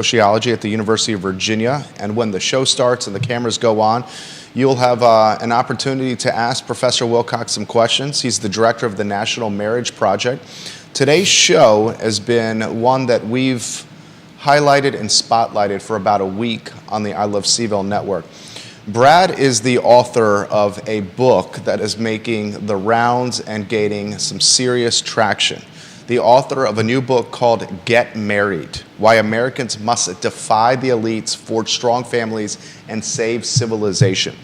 Sociology at the University of Virginia, and when the show starts and the cameras go on, you'll have an opportunity to ask Professor Wilcox some questions. He's the director of the National Marriage Project. Today's show has been one that we've highlighted and spotlighted for about a week on the I Love CVille network. Brad is the author of a book that is making the rounds and gaining some serious traction. The author of a new book called Get Married: Why Americans Must Defy the Elites, Forge Strong Families, and Save Civilization.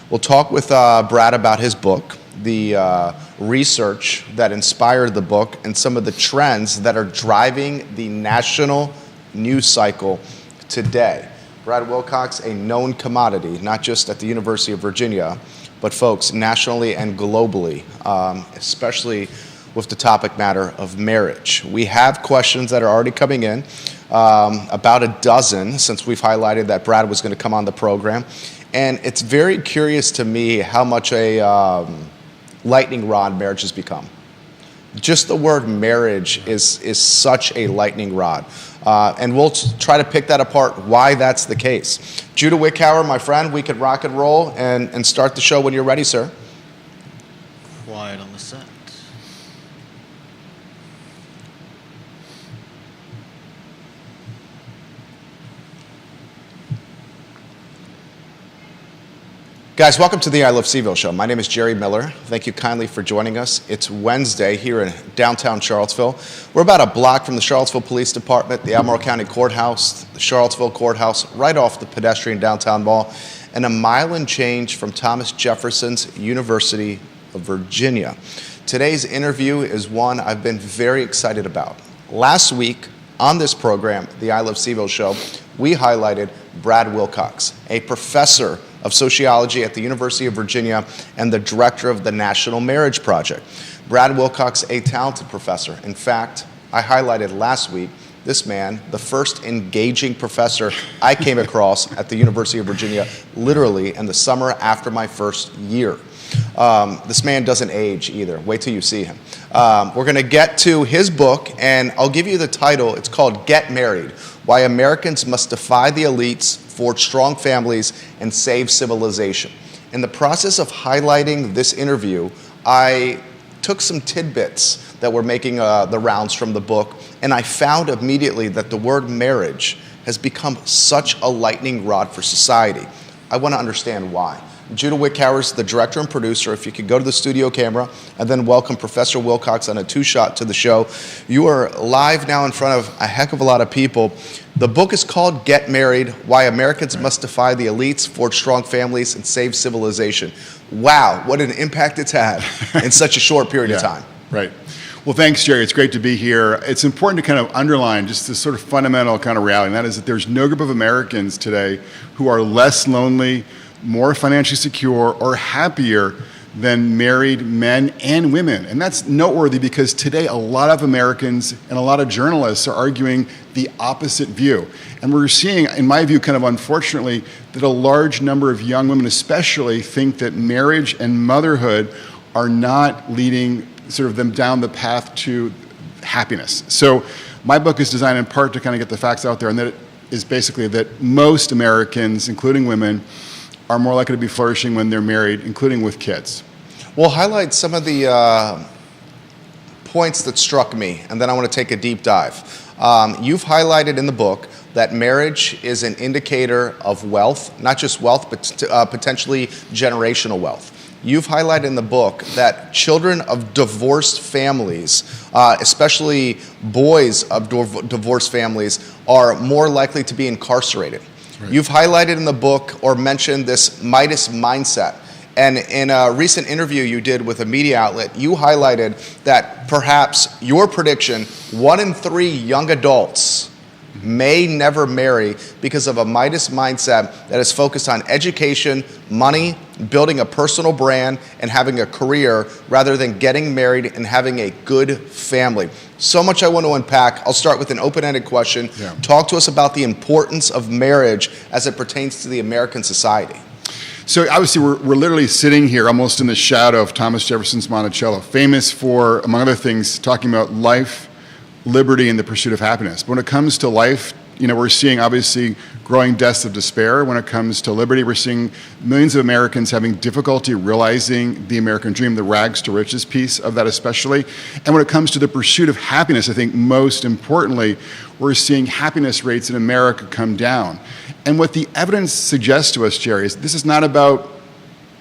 We'll talk with Brad about his book, the research that inspired the book, and some of the trends that are driving the national news cycle today. Brad Wilcox, a known commodity, not just at the University of Virginia, but folks, nationally and globally, especially with the topic matter of marriage. We have questions that are already coming in, about a dozen since we've highlighted that Brad was going to come on the program. And it's very curious to me how much a lightning rod marriage has become. Just the word marriage is such a lightning rod. And we'll try to pick that apart, why that's the case. Judah Wickhauer, my friend, we could rock and roll and start the show when you're ready, sir. Quiet on the set. Guys, welcome to the I Love CVille show. My name is Jerry Miller. Thank you kindly for joining us. It's Wednesday here in downtown Charlottesville. We're about a block from the Charlottesville Police Department, the Albemarle County Courthouse, the Charlottesville Courthouse, right off the pedestrian downtown mall, and a mile and change from Thomas Jefferson's University of Virginia. Today's interview is one I've been very excited about. Last week on this program, the I Love CVille show, we highlighted Brad Wilcox, a professor of sociology at the University of Virginia and the director of the National Marriage Project. Brad Wilcox, a talented professor. In fact, I highlighted last week this man, the first engaging professor I came across at the University of Virginia, literally in the summer after my first year. This man doesn't age either. Wait till you see him. We're going to get to his book, and I'll give you the title. It's called Get Married: Why Americans Must Defy the Elites, Forge Strong Families, and Save Civilization. In the process of highlighting this interview, I took some tidbits that were making the rounds from the book, and I found immediately that the word marriage has become such a lightning rod for society. I want to understand why. Judah Wickhauer is the director and producer. If you could go to the studio camera and then welcome Professor Wilcox on a two-shot to the show. You are live now in front of a heck of a lot of people. The book is called Get Married: Why Americans Must Defy the Elites, Forge Strong Families, and Save Civilization. Wow, what an impact it's had in such a short period of time. Right. Well, thanks, Jerry. It's great to be here. It's important to kind of underline just this sort of fundamental kind of reality, and that is that there's no group of Americans today who are less lonely, more financially secure, or happier than married men and women. And that's noteworthy because today a lot of Americans and a lot of journalists are arguing the opposite view. And we're seeing, in my view, kind of unfortunately, that a large number of young women especially think that marriage and motherhood are not leading sort of them down the path to happiness. So my book is designed in part to kind of get the facts out there, and that it is basically that most Americans, including women, are more likely to be flourishing when they're married, including with kids. We'll highlight some of the points that struck me, and then I want to take a deep dive. You've highlighted in the book that marriage is an indicator of wealth, not just wealth, but potentially generational wealth. You've highlighted in the book that children of divorced families, especially boys of divorced families, are more likely to be incarcerated. Right. You've highlighted in the book or mentioned this Midas mindset. And in a recent interview you did with a media outlet, you highlighted that perhaps your prediction, 1 in 3 young adults may never marry because of a Midas mindset that is focused on education, money, building a personal brand, and having a career rather than getting married and having a good family. So much I want to unpack. I'll start with an open-ended question. Yeah. Talk to us about the importance of marriage as it pertains to the American society. So obviously we're literally sitting here almost in the shadow of Thomas Jefferson's Monticello, famous for, among other things, talking about life, liberty, and the pursuit of happiness. But when it comes to life, We're seeing obviously growing deaths of despair when it comes to liberty. We're seeing millions of Americans having difficulty realizing the American dream, the rags to riches piece of that especially. And when it comes to the pursuit of happiness, I think most importantly, we're seeing happiness rates in America come down. And what the evidence suggests to us, Jerry, is this is not about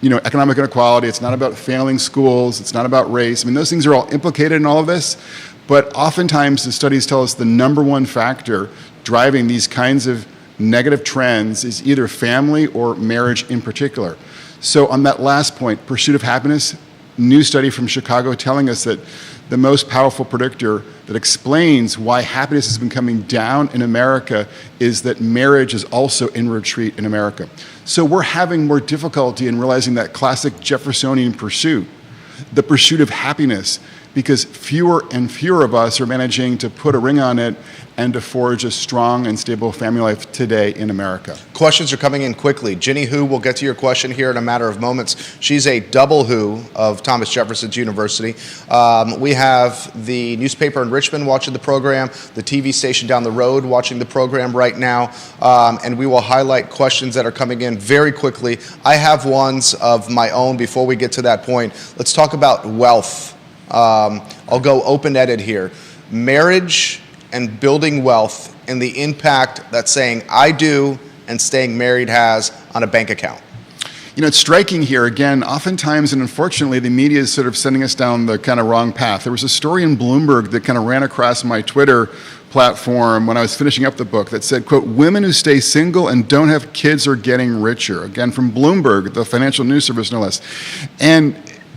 economic inequality. It's not about failing schools. It's not about race. I mean, those things are all implicated in all of this. But oftentimes the studies tell us the number one factor driving these kinds of negative trends is either family or marriage in particular. So on that last point, pursuit of happiness, new study from Chicago telling us that the most powerful predictor that explains why happiness has been coming down in America is that marriage is also in retreat in America. So we're having more difficulty in realizing that classic Jeffersonian pursuit, the pursuit of happiness, because fewer and fewer of us are managing to put a ring on it and to forge a strong and stable family life today in America. Questions are coming in quickly. Ginny Hu will get to your question here in a matter of moments. She's a double Who of Thomas Jefferson University. We have the newspaper in Richmond watching the program, the TV station down the road watching the program right now, and we will highlight questions that are coming in very quickly. I have ones of my own before we get to that point. Let's talk about wealth. I'll go open-ended here. Marriage and building wealth and the impact that saying I do and staying married has on a bank account. It's striking here, again, oftentimes, and unfortunately, the media is sort of sending us down the kind of wrong path. There was a story in Bloomberg that kind of ran across my Twitter platform when I was finishing up the book that said, quote, "Women who stay single and don't have kids are getting richer." Again, from Bloomberg, the financial news service, no less. And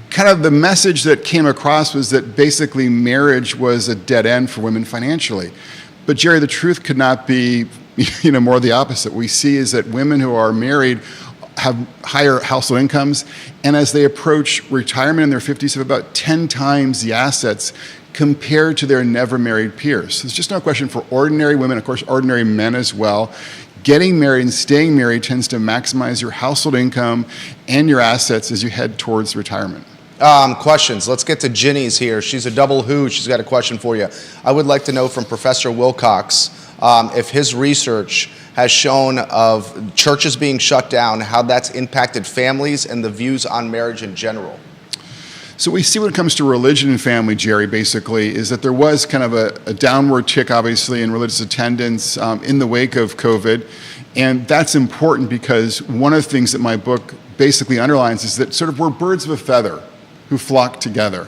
kind of the message that came across was that basically marriage was a dead end for women financially. But Jerry, the truth could not be, more the opposite. We see is that women who are married have higher household incomes, and as they approach retirement in their 50s, have about 10 times the assets compared to their never married peers. So it's just no question for ordinary women, of course, ordinary men as well. Getting married and staying married tends to maximize your household income and your assets as you head towards retirement. Questions. Let's get to Ginny's here. She's a double Who. She's got a question for you. I would like to know from Professor Wilcox if his research has shown of churches being shut down, how that's impacted families and the views on marriage in general. So we see when it comes to religion and family, Jerry, basically, is that there was kind of a downward tick, obviously, in religious attendance in the wake of COVID. And that's important because one of the things that my book basically underlines is that sort of we're birds of a feather who flock together.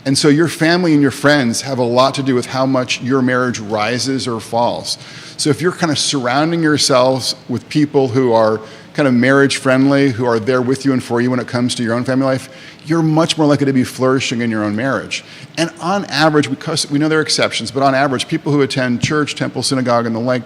And so your family and your friends have a lot to do with how much your marriage rises or falls. So if you're kind of surrounding yourselves with people who are kind of marriage friendly, who are there with you and for you when it comes to your own family life, you're much more likely to be flourishing in your own marriage. And on average, because we know there are exceptions, but on average, people who attend church, temple, synagogue, and the like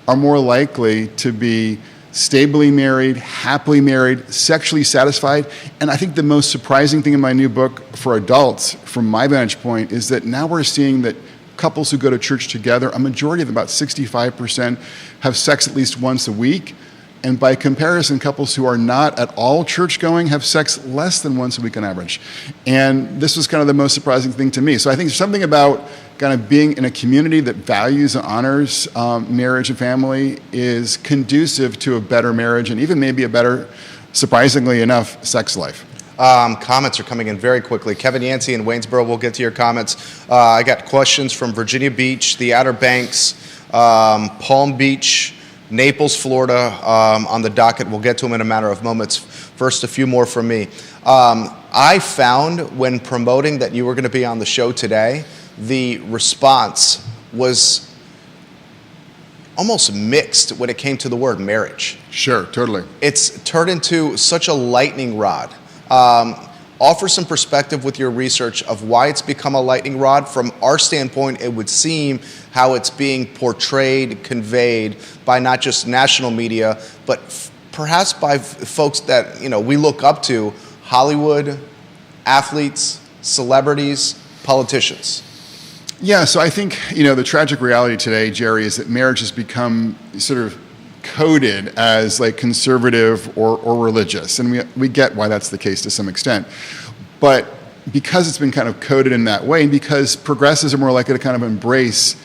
are more likely to be stably married, happily married, sexually satisfied. And I think the most surprising thing in my new book for adults, from my vantage point, is that now we're seeing that couples who go to church together, a majority of them, about 65%, have sex at least once a week. And by comparison, couples who are not at all church-going have sex less than once a week on average. And this was kind of the most surprising thing to me. So I think there's something about kind of being in a community that values and honors marriage and family is conducive to a better marriage and even maybe a better, surprisingly enough, sex life. Comments are coming in very quickly. Kevin Yancey in Waynesboro, we'll get to your comments. I got questions from Virginia Beach, the Outer Banks, Palm Beach, Naples, Florida on the docket. We'll get to them in a matter of moments. First, a few more from me. I found when promoting that you were going to be on the show today, the response was almost mixed when it came to the word marriage. Sure, totally. It's turned into such a lightning rod. Offer some perspective with your research of why it's become a lightning rod. From our standpoint, it would seem how it's being portrayed, conveyed by not just national media, but perhaps by folks that we look up to, Hollywood, athletes, celebrities, politicians. Yeah, so I think, the tragic reality today, Jerry, is that marriage has become sort of coded as like conservative or religious. And we get why that's the case to some extent. But because it's been kind of coded in that way, and because progressives are more likely to kind of embrace,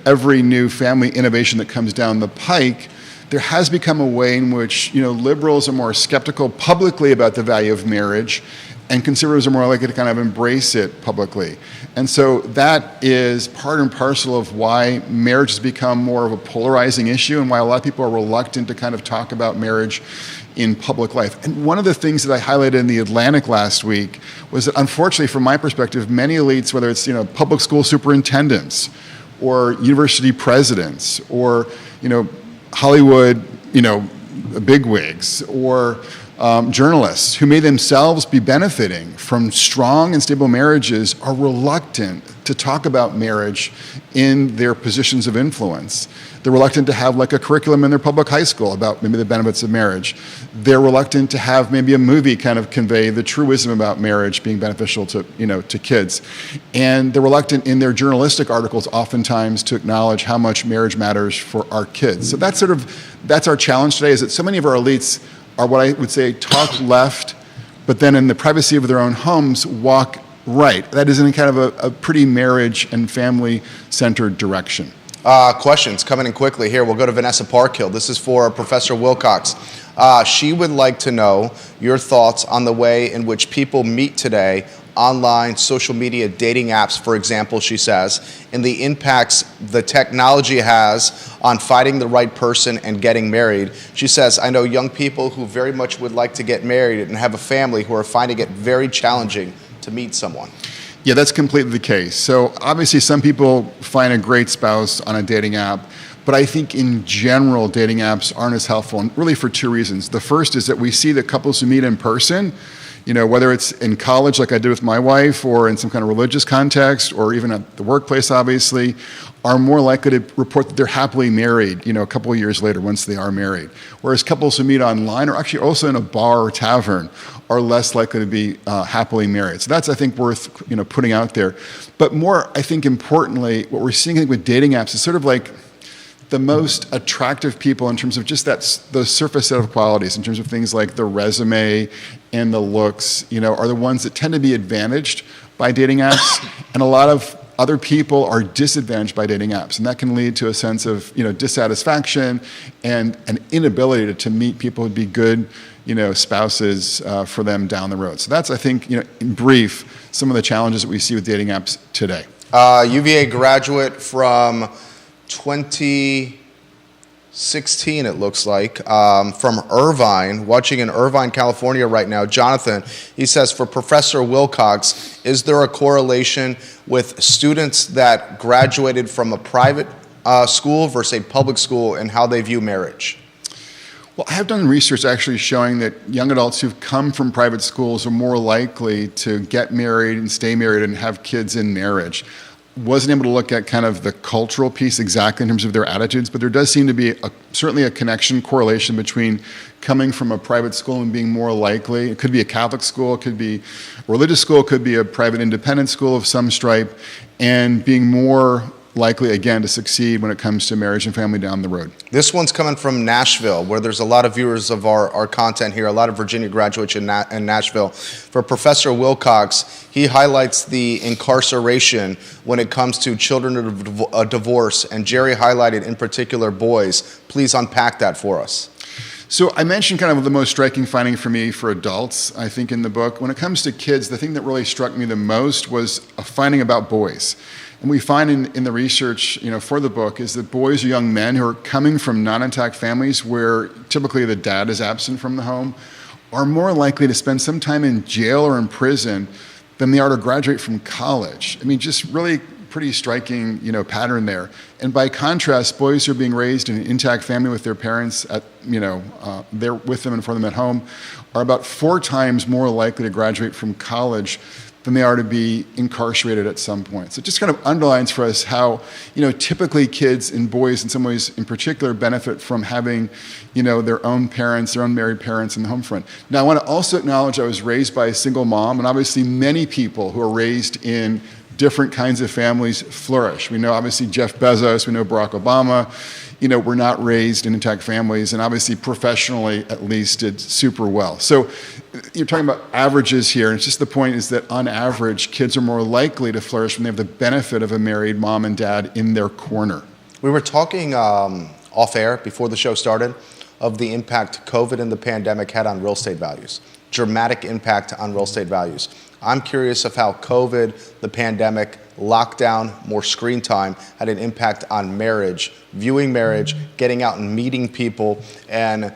every new family innovation that comes down the pike, there has become a way in which, liberals are more skeptical publicly about the value of marriage, and conservatives are more likely to kind of embrace it publicly. And so that is part and parcel of why marriage has become more of a polarizing issue, and why a lot of people are reluctant to kind of talk about marriage in public life. And one of the things that I highlighted in the Atlantic last week was that, unfortunately, from my perspective, many elites, whether it's public school superintendents or university presidents or Hollywood bigwigs or journalists who may themselves be benefiting from strong and stable marriages, are reluctant to talk about marriage in their positions of influence. They're reluctant to have like a curriculum in their public high school about maybe the benefits of marriage. They're reluctant to have maybe a movie kind of convey the truism about marriage being beneficial to kids. And they're reluctant in their journalistic articles oftentimes to acknowledge how much marriage matters for our kids. So that's our challenge today, is that so many of our elites are what I would say talk left, but then in the privacy of their own homes walk right. That is in kind of a pretty marriage and family-centered direction. Questions coming in quickly here. We'll go to Vanessa Parkhill. This is for Professor Wilcox. She would like to know your thoughts on the way in which people meet today, online, social media, dating apps, for example, she says, and the impacts the technology has on finding the right person and getting married. She says, I know young people who very much would like to get married and have a family who are finding it very challenging to meet someone. Yeah, that's completely the case. So obviously some people find a great spouse on a dating app, but I think in general dating apps aren't as helpful, and really for two reasons. The first is that we see that couples who meet in person, whether it's in college like I did with my wife, or in some kind of religious context, or even at the workplace obviously, are more likely to report that they're happily married, a couple of years later once they are married. Whereas couples who meet online, or actually also in a bar or tavern, are less likely to be happily married. So that's, I think, worth putting out there. But more, I think, importantly, what we're seeing with dating apps is sort of like the most attractive people in terms of just those surface set of qualities, in terms of things like the resume and the looks, are the ones that tend to be advantaged by dating apps, and a lot of other people are disadvantaged by dating apps, and that can lead to a sense of dissatisfaction and an inability to meet people who'd be good spouses for them down the road. So that's, I think, in brief, some of the challenges that we see with dating apps today. UVA graduate from 2016, it looks like, from Irvine, watching in Irvine, California right now. Jonathan, he says, for Professor Wilcox, is there a correlation with students that graduated from a private school versus a public school and how they view marriage? Well, I have done research actually showing that young adults who've come from private schools are more likely to get married and stay married and have kids in marriage. Wasn't able to look at kind of the cultural piece exactly in terms of their attitudes, but there does seem to be certainly a correlation between coming from a private school and being more likely. It could be a Catholic school, it could be a religious school, it could be a private independent school of some stripe, and being more likely, again, to succeed when it comes to marriage and family down the road. This one's coming from Nashville, where there's a lot of viewers of our content here, a lot of Virginia graduates in Nashville. For Professor Wilcox, he highlights the incarceration when it comes to children of divorce, and Jerry highlighted in particular boys. Please unpack that for us. So I mentioned kind of the most striking finding for me for adults, I think, in the book. When it comes to kids, the thing that really struck me the most was a finding about boys. And we find in the research, for the book, is that boys or young men who are coming from non-intact families where typically the dad is absent from the home are more likely to spend some time in jail or in prison than they are to graduate from college. I mean, just really pretty striking, pattern there. And by contrast, boys who are being raised in an intact family with their parents they're with them and for them at home are about 4 times more likely to graduate from college than they are to be incarcerated at some point. So it just kind of underlines for us how, typically kids and boys in some ways in particular benefit from having, their own parents, their own married parents in the home front. Now I want to also acknowledge I was raised by a single mom, and obviously many people who are raised in different kinds of families flourish. We know obviously Jeff Bezos, we know Barack Obama, were not raised in intact families, and obviously professionally at least did super well. So you're talking about averages here, and it's just the point is that on average, kids are more likely to flourish when they have the benefit of a married mom and dad in their corner. We were talking off air before the show started of the impact COVID and the pandemic had on real estate values. Dramatic impact on real estate values. I'm curious of how COVID, the pandemic, lockdown, more screen time had an impact on marriage, viewing marriage, getting out and meeting people, and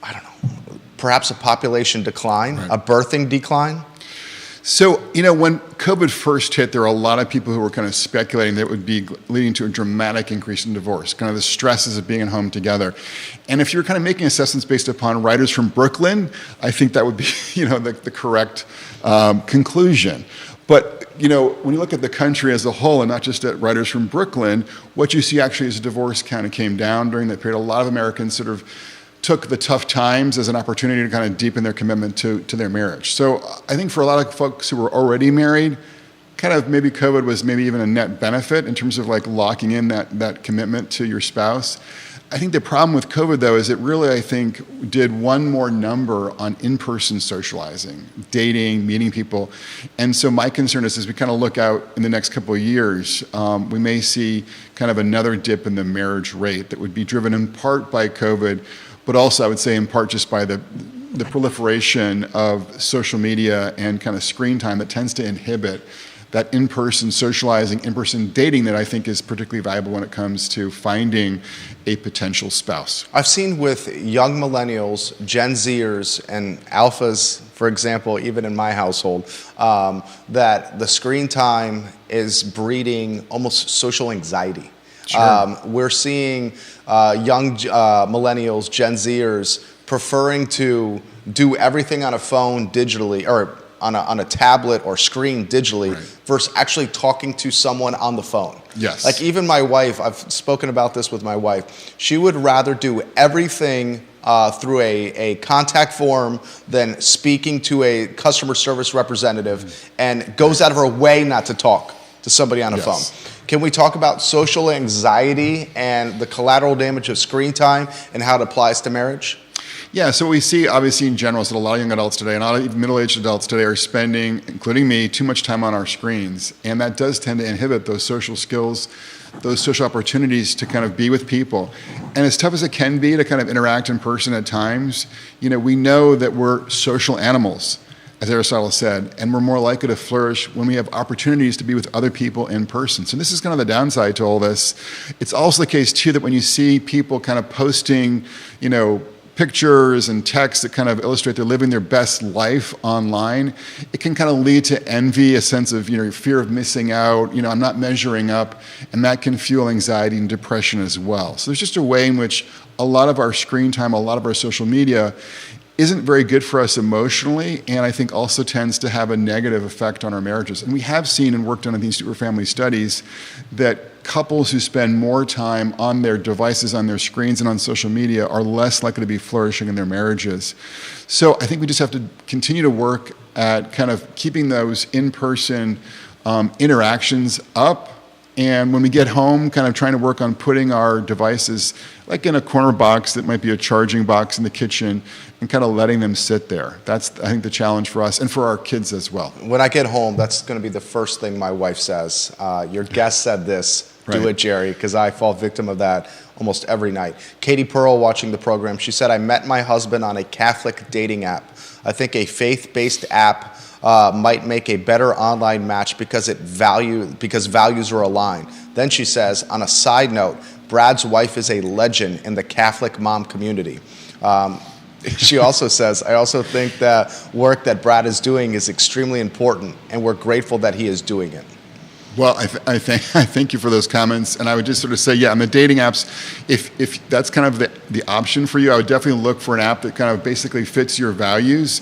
I don't know, perhaps a population decline, Right. a birthing decline. So, when COVID first hit, there were a lot of people who were kind of speculating that it would be leading to a dramatic increase in divorce, kind of the stresses of being at home together. And if you're kind of making assessments based upon writers from Brooklyn, I think that would be, the correct conclusion. But, when you look at the country as a whole and not just at writers from Brooklyn, what you see actually is a divorce kind of came down during that period. A lot of Americans sort of took the tough times as an opportunity to kind of deepen their commitment to their marriage. So I think for a lot of folks who were already married, kind of maybe COVID was maybe even a net benefit in terms of like locking in that commitment to your spouse. I think the problem with COVID, though, is it really, I think, did one more number on in-person socializing, dating, meeting people. And so my concern is as we kind of look out in the next couple of years, we may see kind of another dip in the marriage rate that would be driven in part by COVID, but also I would say in part just by the proliferation of social media and kind of screen time that tends to inhibit that in-person socializing, in-person dating that I think is particularly valuable when it comes to finding a potential spouse. I've seen with young millennials, Gen Zers, and alphas, for example, even in my household, that the screen time is breeding almost social anxiety. Sure. We're seeing young millennials, Gen Zers, preferring to do everything on a phone digitally, or on a tablet or screen digitally, Right. versus actually talking to someone on the phone. Yes. Like even my wife, I've spoken about this with my wife, she would rather do everything through a contact form than speaking to a customer service representative, and goes out of her way not to talk to somebody on a Yes. phone. Can we talk about social anxiety and the collateral damage of screen time and how it applies to marriage? Yeah, so we see obviously in general is that a lot of young adults today and a lot of middle-aged adults today are spending, including me, too much time on our screens. And that does tend to inhibit those social skills, those social opportunities to kind of be with people. And as tough as it can be to kind of interact in person at times, we know that we're social animals, as Aristotle said, and we're more likely to flourish when we have opportunities to be with other people in person. So this is kind of the downside to all this. It's also the case too that when you see people kind of posting, pictures and texts that kind of illustrate they're living their best life online, it can kind of lead to envy, a sense of fear of missing out, I'm not measuring up, and that can fuel anxiety and depression as well. So there's just a way in which a lot of our screen time, a lot of our social media isn't very good for us emotionally, and I think also tends to have a negative effect on our marriages. And we have seen and worked on in the Institute for Family Studies that couples who spend more time on their devices, on their screens, and on social media are less likely to be flourishing in their marriages. So I think we just have to continue to work at kind of keeping those in-person interactions up. And when we get home, kind of trying to work on putting our devices like in a corner box that might be a charging box in the kitchen and kind of letting them sit there. That's, I think, the challenge for us and for our kids as well. When I get home, that's going to be the first thing my wife says. Your guest said this, do Right. it, Jerry, because I fall victim of that almost every night. Katie Pearl, watching the program, she said, I met my husband on a Catholic dating app. I think a faith-based app might make a better online match because values are aligned. Then she says, on a side note, Brad's wife is a legend in the Catholic mom community. She also says, I also think the work that Brad is doing is extremely important, and we're grateful that he is doing it. Well, I thank you for those comments, and I would just sort of say, yeah, on the dating apps, if that's kind of the option for you, I would definitely look for an app that kind of basically fits your values.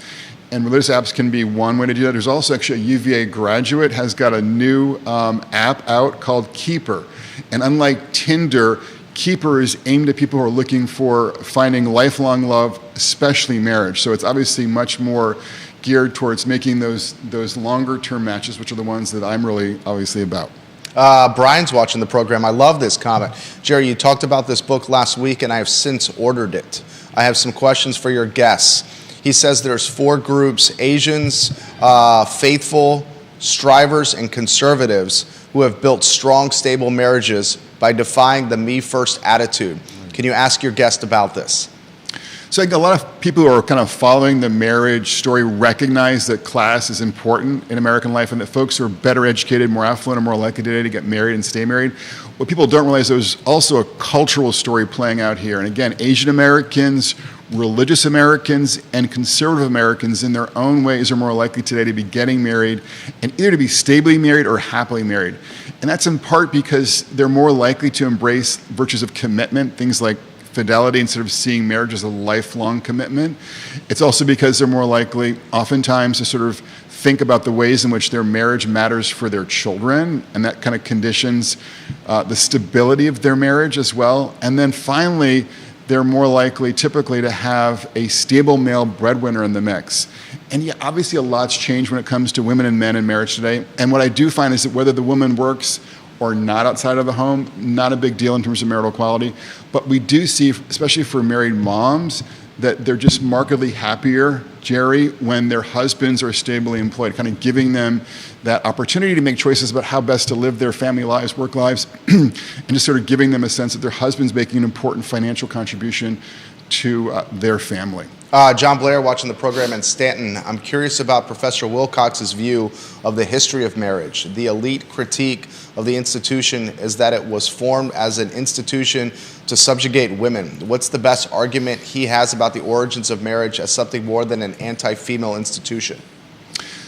And religious apps can be one way to do that. There's also actually a UVA graduate has got a new app out called Keeper. And unlike Tinder, Keeper is aimed at people who are looking for finding lifelong love, especially marriage. So it's obviously much more geared towards making those longer term matches, which are the ones that I'm really obviously about. Brian's watching the program. I love this comment. Jerry, you talked about this book last week, and I have since ordered it. I have some questions for your guests. He says there's 4 groups: Asians, faithful, strivers, and conservatives who have built strong, stable marriages by defying the me first attitude. Can you ask your guest about this? So I think a lot of people who are kind of following the marriage story recognize that class is important in American life, and that folks who are better educated, more affluent, are more likely today to get married and stay married. What people don't realize, there's also a cultural story playing out here. And again, Asian Americans, religious Americans, and conservative Americans in their own ways are more likely today to be getting married, and either to be stably married or happily married. And that's in part because they're more likely to embrace virtues of commitment, things like fidelity, instead of seeing marriage as a lifelong commitment. It's also because they're more likely oftentimes to sort of think about the ways in which their marriage matters for their children, and that kind of conditions the stability of their marriage as well. And then finally, they're more likely typically to have a stable male breadwinner in the mix. And yeah, obviously a lot's changed when it comes to women and men in marriage today. And what I do find is that whether the woman works or not outside of the home, not a big deal in terms of marital equality. But we do see, especially for married moms, that they're just markedly happier, Jerry, when their husbands are stably employed, kind of giving them that opportunity to make choices about how best to live their family lives, work lives, and just sort of giving them a sense that their husband's making an important financial contribution to their family. John Blair watching the program in Stanton. I'm curious about Professor Wilcox's view of the history of marriage. The elite critique of the institution is that it was formed as an institution to subjugate women. What's the best argument he has about the origins of marriage as something more than an anti-female institution?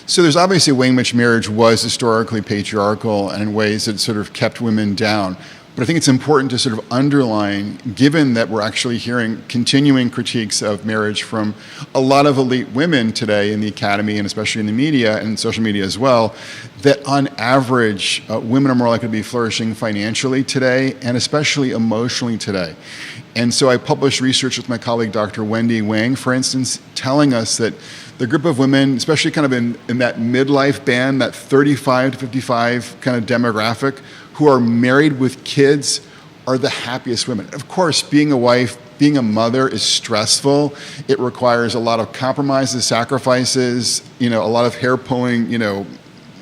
So there's obviously a way in which marriage was historically patriarchal and in ways that sort of kept women down. But I think it's important to sort of underline, given that we're actually hearing continuing critiques of marriage from a lot of elite women today in the academy, and especially in the media and social media as well, that on average, women are more likely to be flourishing financially today, and especially emotionally today. And so I published research with my colleague, Dr. Wendy Wang, for instance, telling us that the group of women, especially kind of in that midlife band, that 35 to 55 kind of demographic, who are married with kids, are the happiest women. Of course, being a wife, being a mother is stressful. It requires a lot of compromises, sacrifices, a lot of hair-pulling,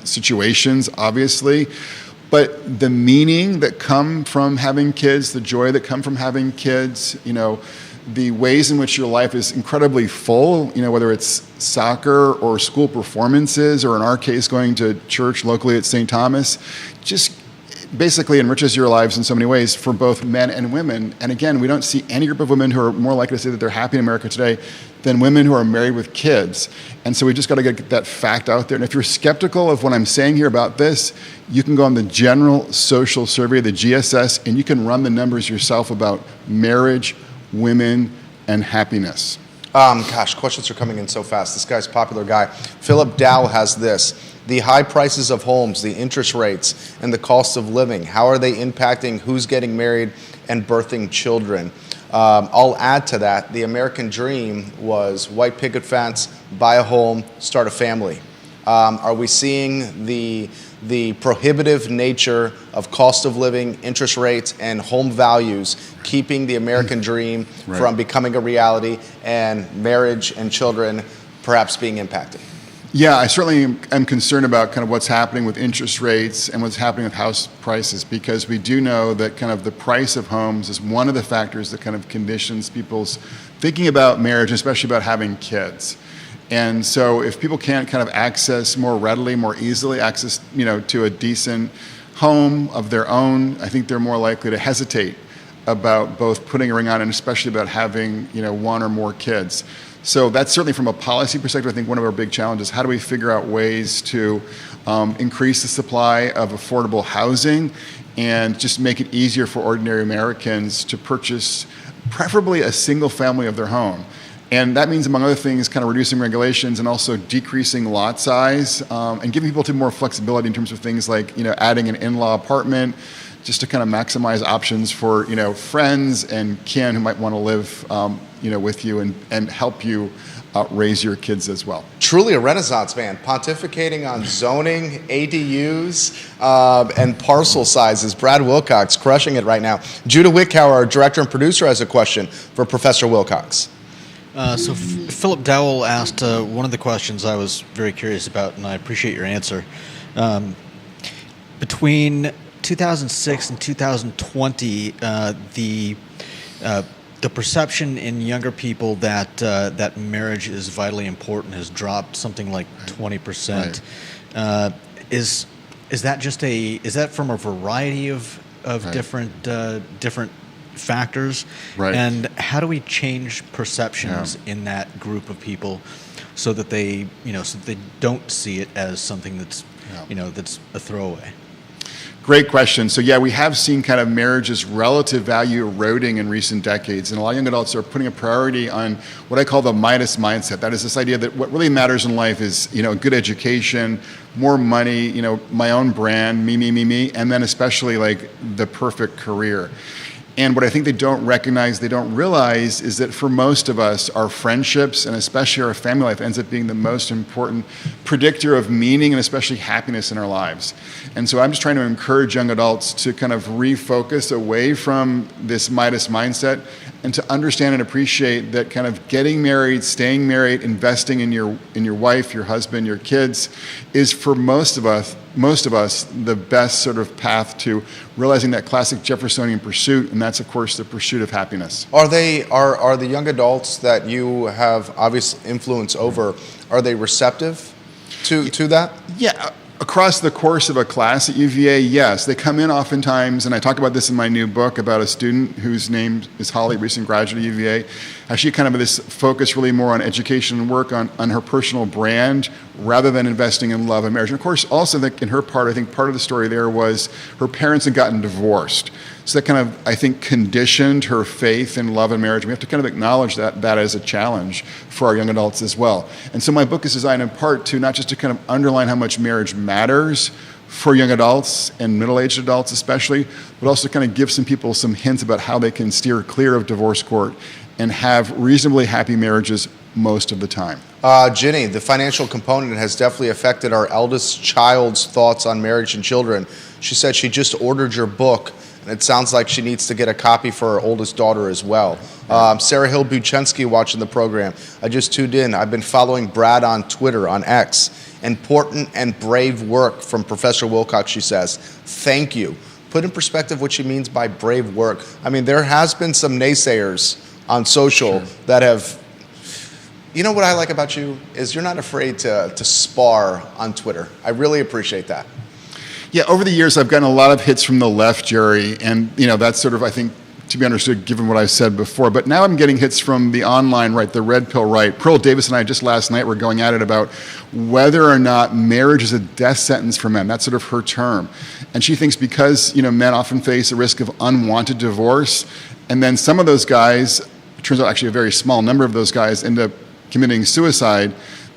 situations, obviously. But the meaning that come from having kids, the joy that come from having kids, the ways in which your life is incredibly full, whether it's soccer or school performances, or in our case, going to church locally at St. Thomas, just basically enriches your lives in so many ways for both men and women. And again, we don't see any group of women who are more likely to say that they're happy in America today than women who are married with kids. And so we just got to get that fact out there. And if you're skeptical of what I'm saying here about this, you can go on the General Social Survey, the GSS, and you can run the numbers yourself about marriage, women, and happiness. Questions are coming in so fast. This guy's a popular guy. Philip Dow has this. The high prices of homes, the interest rates, and the cost of living, how are they impacting who's getting married and birthing children? I'll add to that, the American dream was white picket fence, buy a home, start a family. Are we seeing the prohibitive nature of cost of living, interest rates, and home values keeping the American dream from becoming a reality, and marriage and children perhaps being impacted? Yeah, I certainly am concerned about kind of what's happening with interest rates and what's happening with house prices, because we do know that kind of the price of homes is one of the factors that kind of conditions people's thinking about marriage, especially about having kids. And so if people can't kind of access more readily, more easily access, to a decent home of their own, I think they're more likely to hesitate about both putting a ring on and especially about having, one or more kids. So that's certainly from a policy perspective, I think one of our big challenges. How do we figure out ways to increase the supply of affordable housing and just make it easier for ordinary Americans to purchase preferably a single family of their home? And that means, among other things, kind of reducing regulations and also decreasing lot size, and giving people more flexibility in terms of things like, adding an in-law apartment, just to kind of maximize options for, friends and kin who might want to live, with you and help you raise your kids as well. Truly a renaissance man, pontificating on zoning, ADUs, and parcel sizes. Brad Wilcox crushing it right now. Judah Wickower, our director and producer, has a question for Professor Wilcox. Philip Dowell asked one of the questions I was very curious about, and I appreciate your answer. Between 2006 and 2020, the perception in younger people that marriage is vitally important has dropped something like 20%. Right. Is that from a variety of Right. different factors? Right. And how do we change perceptions in that group of people so that they don't see it as something that's that's a throwaway? Great question. So yeah, we have seen kind of marriage's relative value eroding in recent decades, and a lot of young adults are putting a priority on what I call the Midas mindset. That is this idea that what really matters in life is, good education, more money, my own brand, me, and then especially like the perfect career. And what I think they don't recognize, they don't realize, is that for most of us, our friendships and especially our family life ends up being the most important predictor of meaning and especially happiness in our lives. And so I'm just trying to encourage young adults to kind of refocus away from this Midas mindset and to understand and appreciate that kind of getting married, staying married, investing in your wife, your husband, your kids is for most of us the best sort of path to realizing that classic Jeffersonian pursuit, and that's of course the pursuit of happiness. Are the young adults that you have obvious influence over, are they receptive to that? Yeah. Across the course of a class at UVA, yes. They come in oftentimes, and I talk about this in my new book about a student whose name is Holly, recent graduate of UVA. She kind of this focus really more on education and work on her personal brand rather than investing in love and marriage. And of course, also in her part, I think part of the story there was her parents had gotten divorced. So that kind of, I think, conditioned her faith in love and marriage. We have to kind of acknowledge that as a challenge for our young adults as well. And so my book is designed in part to not just to kind of underline how much marriage matters for young adults and middle-aged adults especially, but also kind of give some people some hints about how they can steer clear of divorce court and have reasonably happy marriages most of the time. Ginny, the financial component has definitely affected our eldest child's thoughts on marriage and children. She said she just ordered your book, and it sounds like she needs to get a copy for her oldest daughter as well. Sarah Hill Buchensky watching the program. I just tuned in. I've been following Brad on Twitter, on X. Important and brave work from Professor Wilcox, she says. Thank you. Put in perspective what she means by brave work. I mean, there has been some naysayers on social that have... You know what I like about you is you're not afraid to spar on Twitter. I really appreciate that. Yeah, over the years, I've gotten a lot of hits from the left, Jerry, and that's sort of, I think, to be understood given what I've said before. But now I'm getting hits from the online right, the red pill right. Pearl Davis and I just last night were going at it about whether or not marriage is a death sentence for men. That's sort of her term. And she thinks because, men often face a risk of unwanted divorce, and then some of those guys, it turns out actually a very small number of those guys end up committing suicide,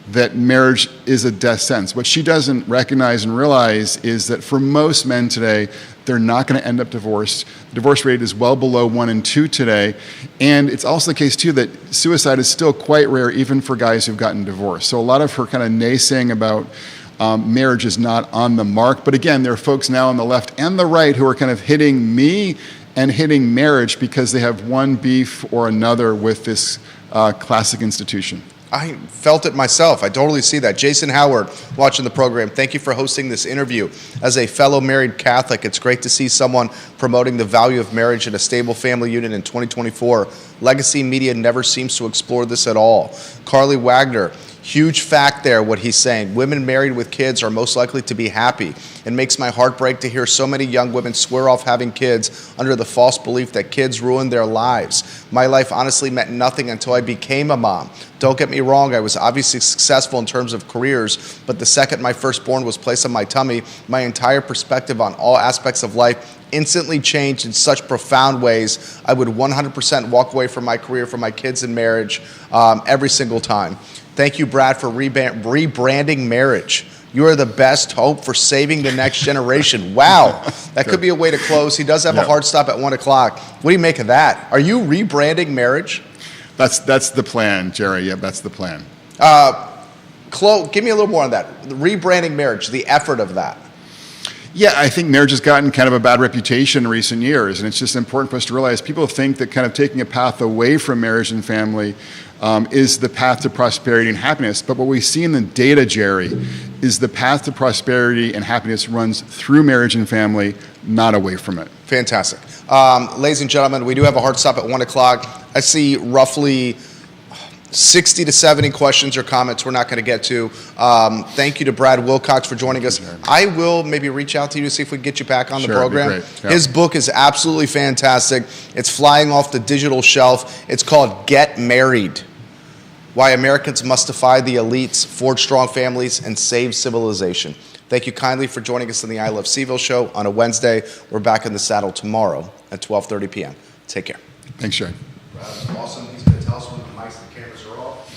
that marriage is a death sentence. What she doesn't recognize and realize is that for most men today, they're not going to end up divorced. The divorce rate is well below 1 in 2 today. And it's also the case, too, that suicide is still quite rare, even for guys who've gotten divorced. So a lot of her kind of naysaying about marriage is not on the mark. But again, there are folks now on the left and the right who are kind of hitting me and hitting marriage because they have one beef or another with this classic institution. I felt it myself. I totally see that. Jason Howard, watching the program, thank you for hosting this interview. As a fellow married Catholic, it's great to see someone promoting the value of marriage and a stable family unit in 2024. Legacy media never seems to explore this at all. Carly Wagner, huge fact there, what he's saying. Women married with kids are most likely to be happy. It makes my heart break to hear so many young women swear off having kids under the false belief that kids ruin their lives. My life honestly meant nothing until I became a mom. Don't get me wrong, I was obviously successful in terms of careers, but the second my firstborn was placed on my tummy, my entire perspective on all aspects of life instantly changed in such profound ways. I would 100% walk away from my career, from my kids and marriage every single time. Thank you, Brad, for rebranding marriage. You are the best hope for saving the next generation. Wow, that could be a way to close. He does have a hard stop at 1 o'clock. What do you make of that? Are you rebranding marriage? That's the plan, Jerry. Yeah, that's the plan. Chloe, give me a little more on that. The rebranding marriage, the effort of that. Yeah, I think marriage has gotten kind of a bad reputation in recent years, and it's just important for us to realize people think that kind of taking a path away from marriage and family is the path to prosperity and happiness. But what we see in the data, Jerry, is the path to prosperity and happiness runs through marriage and family, not away from it. Fantastic. Ladies and gentlemen, we do have a hard stop at 1 o'clock. I see roughly 60 to 70 questions or comments we're not going to get to. Thank you to Brad Wilcox for joining us. I will maybe reach out to you to see if we can get you back on the program. It'd be great. Yeah. His book is absolutely fantastic. It's flying off the digital shelf. It's called Get Married: Why Americans Must Defy the Elites, Forge Strong Families, and Save Civilization. Thank you kindly for joining us on the I Love CVille show on a Wednesday. We're back in the saddle tomorrow at 12:30 p.m. Take care. Thanks, Jerry. Awesome. He's going to tell us when the mics and cameras are off.